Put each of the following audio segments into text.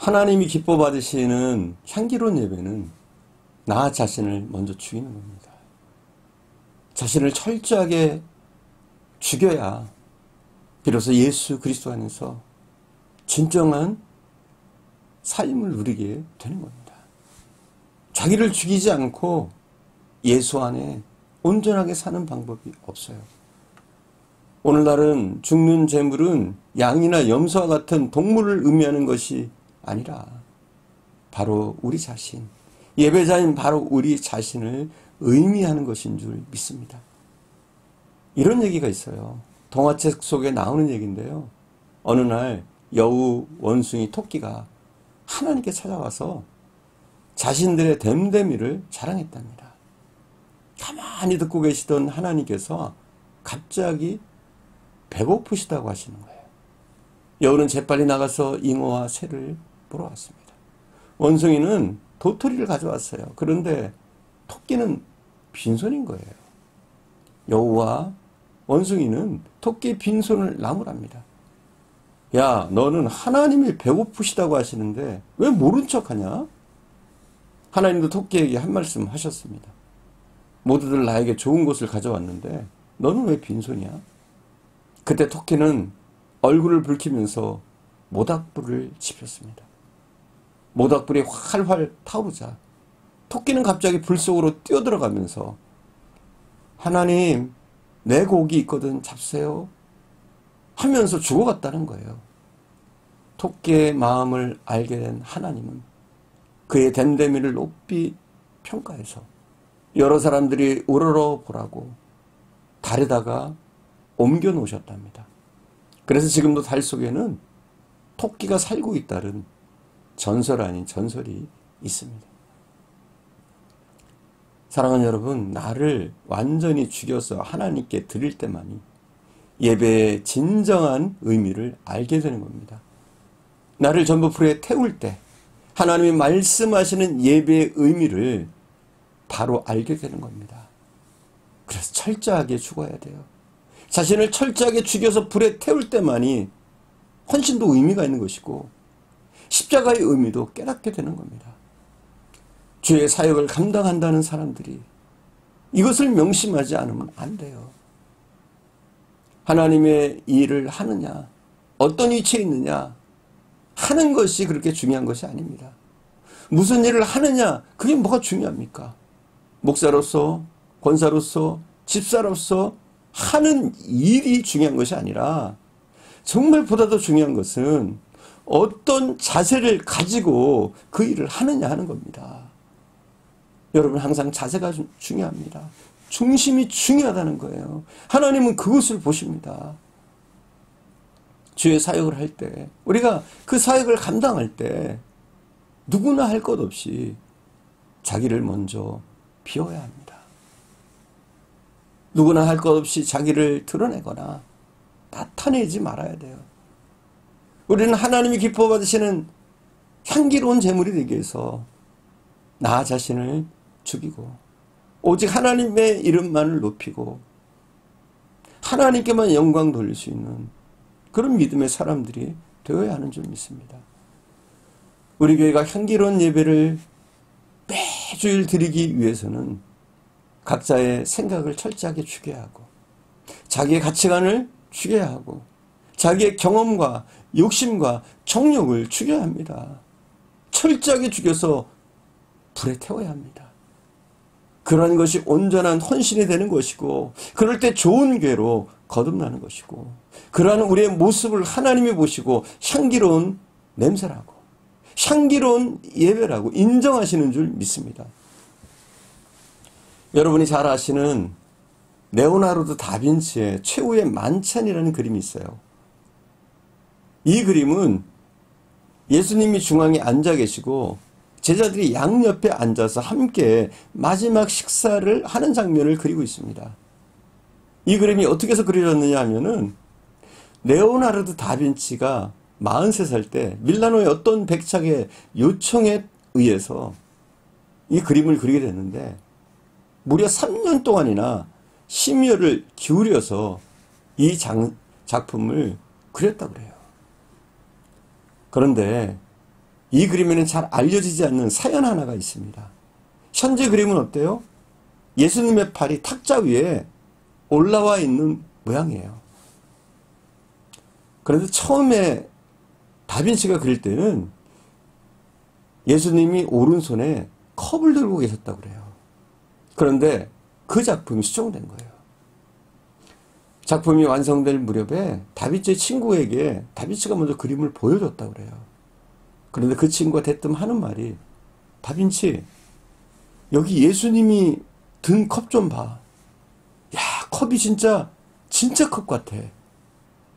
하나님이 기뻐 받으시는 향기로운 예배는 나 자신을 먼저 죽이는 겁니다. 자신을 철저하게 죽여야 비로소 예수 그리스도 안에서 진정한 삶을 누리게 되는 겁니다. 자기를 죽이지 않고 예수 안에 온전하게 사는 방법이 없어요. 오늘날은 죽는 제물은 양이나 염소와 같은 동물을 의미하는 것이 아니라 바로 우리 자신, 예배자인 바로 우리 자신을 의미하는 것인 줄 믿습니다. 이런 얘기가 있어요. 동화책 속에 나오는 얘기인데요. 어느 날 여우, 원숭이, 토끼가 하나님께 찾아와서 자신들의 됨됨이를 자랑했답니다. 가만히 듣고 계시던 하나님께서 갑자기 배고프시다고 하시는 거예요. 여우는 재빨리 나가서 잉어와 새를 보러 왔습니다. 원숭이는 도토리를 가져왔어요. 그런데 토끼는 빈손인 거예요. 여우와 원숭이는 토끼의 빈손을 나무랍니다. 야, 너는 하나님이 배고프시다고 하시는데 왜 모른 척하냐? 하나님도 토끼에게 한 말씀 하셨습니다. 모두들 나에게 좋은 것을 가져왔는데 너는 왜 빈손이야? 그때 토끼는 얼굴을 붉히면서 모닥불을 지폈습니다. 모닥불이 활활 타오르자 토끼는 갑자기 불 속으로 뛰어들어가면서 하나님, 내 고기 있거든 잡세요 하면서 죽어갔다는 거예요. 토끼의 마음을 알게 된 하나님은 그의 됨됨이를 높이 평가해서 여러 사람들이 우러러 보라고 달에다가 옮겨 놓으셨답니다. 그래서 지금도 달 속에는 토끼가 살고 있다는 전설 아닌 전설이 있습니다. 사랑하는 여러분, 나를 완전히 죽여서 하나님께 드릴 때만이 예배의 진정한 의미를 알게 되는 겁니다. 나를 전부 불에 태울 때 하나님이 말씀하시는 예배의 의미를 바로 알게 되는 겁니다. 그래서 철저하게 죽어야 돼요. 자신을 철저하게 죽여서 불에 태울 때만이 훨씬 더 의미가 있는 것이고 십자가의 의미도 깨닫게 되는 겁니다. 주의 사역을 감당한다는 사람들이 이것을 명심하지 않으면 안 돼요. 하나님의 일을 하느냐, 어떤 위치에 있느냐 하는 것이 그렇게 중요한 것이 아닙니다. 무슨 일을 하느냐, 그게 뭐가 중요합니까? 목사로서, 권사로서, 집사로서 하는 일이 중요한 것이 아니라 정말 보다 더 중요한 것은 어떤 자세를 가지고 그 일을 하느냐 하는 겁니다. 여러분, 항상 자세가 중요합니다. 중심이 중요하다는 거예요. 하나님은 그것을 보십니다. 주의 사역을 할 때, 우리가 그 사역을 감당할 때 누구나 할 것 없이 자기를 먼저 비워야 합니다. 누구나 할 것 없이 자기를 드러내거나 나타내지 말아야 돼요. 우리는 하나님이 기뻐 받으시는 향기로운 제물이 되기 위해서 나 자신을 죽이고 오직 하나님의 이름만을 높이고 하나님께만 영광 돌릴 수 있는 그런 믿음의 사람들이 되어야 하는 줄 믿습니다. 우리 교회가 향기로운 예배를 매주일 드리기 위해서는 각자의 생각을 철저하게 죽여야 하고 자기의 가치관을 죽여야 하고 자기의 경험과 욕심과 정욕을 죽여야 합니다. 철저하게 죽여서 불에 태워야 합니다. 그러한 것이 온전한 헌신이 되는 것이고 그럴 때 좋은 괴로 거듭나는 것이고 그러한 우리의 모습을 하나님이 보시고 향기로운 냄새라고 향기로운 예배라고 인정하시는 줄 믿습니다. 여러분이 잘 아시는 레오나르도 다빈치의 최후의 만찬이라는 그림이 있어요. 이 그림은 예수님이 중앙에 앉아 계시고 제자들이 양옆에 앉아서 함께 마지막 식사를 하는 장면을 그리고 있습니다. 이 그림이 어떻게 해서 그려졌느냐 하면은 레오나르도 다빈치가 43살 때 밀라노의 어떤 백작의 요청에 의해서 이 그림을 그리게 됐는데 무려 3년 동안이나 심혈을 기울여서 이 작품을 그렸다고 그래요. 그런데 이 그림에는 잘 알려지지 않는 사연 하나가 있습니다. 현재 그림은 어때요? 예수님의 팔이 탁자 위에 올라와 있는 모양이에요. 그런데 처음에 다빈치가 그릴 때는 예수님이 오른손에 컵을 들고 계셨다고 그래요. 그런데 그 작품이 수정된 거예요. 작품이 완성될 무렵에 다빈치의 친구에게 다빈치가 먼저 그림을 보여줬다고 그래요. 그런데 그 친구가 대뜸 하는 말이, 다빈치, 여기 예수님이 든 컵 좀 봐. 야, 컵이 진짜 컵 같아.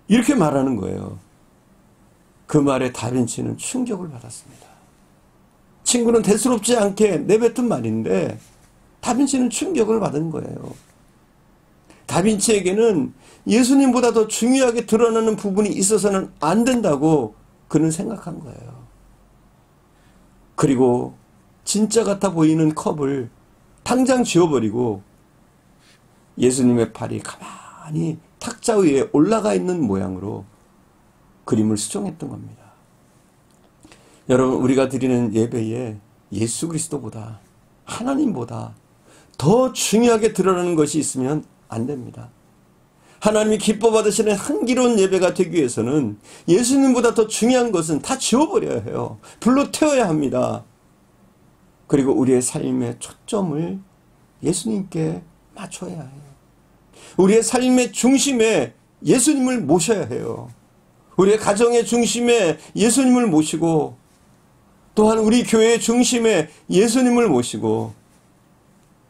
이렇게 말하는 거예요. 그 말에 다빈치는 충격을 받았습니다. 친구는 대수롭지 않게 내뱉은 말인데 다빈치는 충격을 받은 거예요. 다빈치에게는 예수님보다 더 중요하게 드러나는 부분이 있어서는 안 된다고 그는 생각한 거예요. 그리고 진짜 같아 보이는 컵을 당장 지워버리고 예수님의 팔이 가만히 탁자 위에 올라가 있는 모양으로 그림을 수정했던 겁니다. 여러분, 우리가 드리는 예배에 예수 그리스도보다, 하나님보다 더 중요하게 드러나는 것이 있으면 안 됩니다. 하나님이 기뻐 받으시는 향기로운 예배가 되기 위해서는 예수님보다 더 중요한 것은 다 지워버려야 해요. 불로 태워야 합니다. 그리고 우리의 삶의 초점을 예수님께 맞춰야 해요. 우리의 삶의 중심에 예수님을 모셔야 해요. 우리의 가정의 중심에 예수님을 모시고, 또한 우리 교회의 중심에 예수님을 모시고,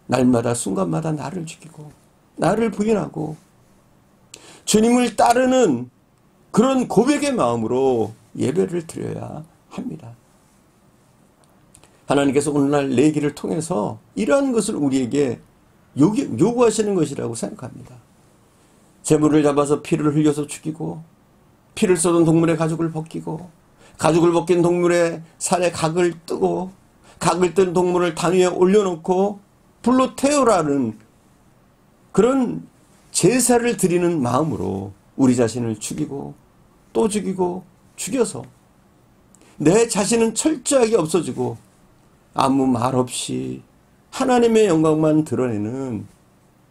날마다 순간마다 나를 죽이고 나를 부인하고 주님을 따르는 그런 고백의 마음으로 예배를 드려야 합니다. 하나님께서 오늘날 내기를 통해서 이러한 것을 우리에게 요구하시는 것이라고 생각합니다. 제물을 잡아서 피를 흘려서 죽이고, 피를 쏟은 동물의 가죽을 벗기고, 가죽을 벗긴 동물의 살에 각을 뜨고, 각을 뜬 동물을 단 위에 올려놓고 불로 태우라는 그런 제사를 드리는 마음으로 우리 자신을 죽이고 또 죽이고 죽여서 내 자신은 철저하게 없어지고 아무 말 없이 하나님의 영광만 드러내는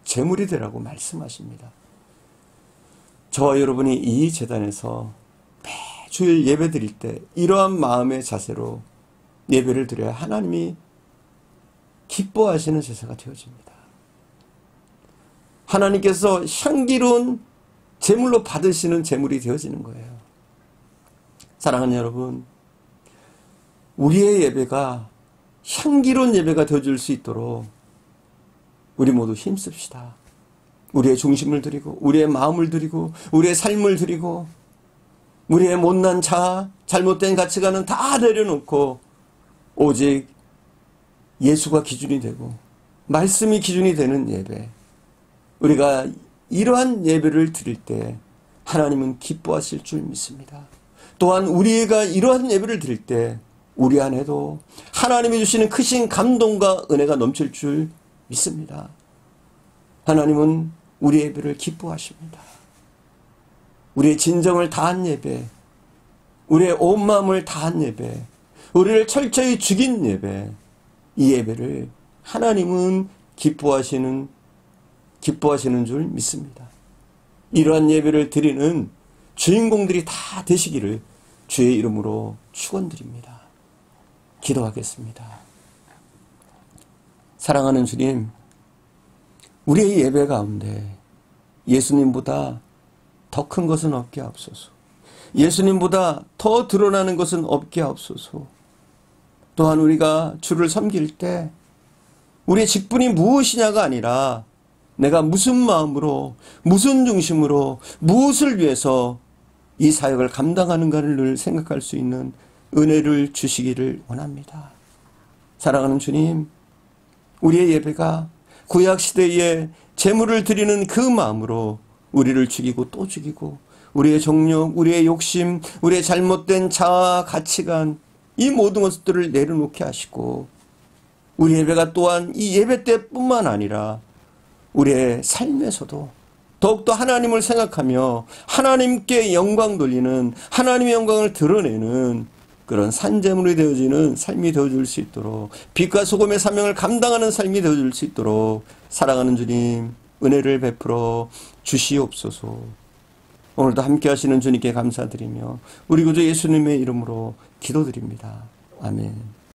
제물이 되라고 말씀하십니다. 저와 여러분이 이 제단에서 매주일 예배 드릴 때 이러한 마음의 자세로 예배를 드려야 하나님이 기뻐하시는 제사가 되어집니다. 하나님께서 향기로운 제물로 받으시는 제물이 되어지는 거예요. 사랑하는 여러분, 우리의 예배가 향기로운 예배가 되어줄 수 있도록 우리 모두 힘씁시다. 우리의 중심을 드리고, 우리의 마음을 드리고, 우리의 삶을 드리고, 우리의 못난 자아, 잘못된 가치관은 다 내려놓고 오직 예수가 기준이 되고 말씀이 기준이 되는 예배, 우리가 이러한 예배를 드릴 때 하나님은 기뻐하실 줄 믿습니다. 또한 우리가 이러한 예배를 드릴 때 우리 안에도 하나님이 주시는 크신 감동과 은혜가 넘칠 줄 믿습니다. 하나님은 우리 예배를 기뻐하십니다. 우리의 진정을 다한 예배, 우리의 온 마음을 다한 예배, 우리를 철저히 죽인 예배, 이 예배를 하나님은 기뻐하시는 줄 믿습니다. 이러한 예배를 드리는 주인공들이 다 되시기를 주의 이름으로 축원드립니다. 기도하겠습니다. 사랑하는 주님, 우리의 예배 가운데 예수님보다 더 큰 것은 없게 하옵소서. 예수님보다 더 드러나는 것은 없게 하옵소서. 또한 우리가 주를 섬길 때 우리의 직분이 무엇이냐가 아니라 내가 무슨 마음으로, 무슨 중심으로, 무엇을 위해서 이 사역을 감당하는가를 늘 생각할 수 있는 은혜를 주시기를 원합니다. 사랑하는 주님, 우리의 예배가 구약시대에 제물을 드리는 그 마음으로 우리를 죽이고 또 죽이고, 우리의 정욕, 우리의 욕심, 우리의 잘못된 자아, 가치관, 이 모든 것들을 내려놓게 하시고, 우리 예배가 또한 이 예배 때뿐만 아니라 우리의 삶에서도 더욱더 하나님을 생각하며 하나님께 영광 돌리는, 하나님의 영광을 드러내는 그런 산재물이 되어지는 삶이 되어줄 수 있도록, 빛과 소금의 사명을 감당하는 삶이 되어줄 수 있도록 사랑하는 주님 은혜를 베풀어 주시옵소서. 오늘도 함께 하시는 주님께 감사드리며 우리 구주 예수님의 이름으로 기도드립니다. 아멘.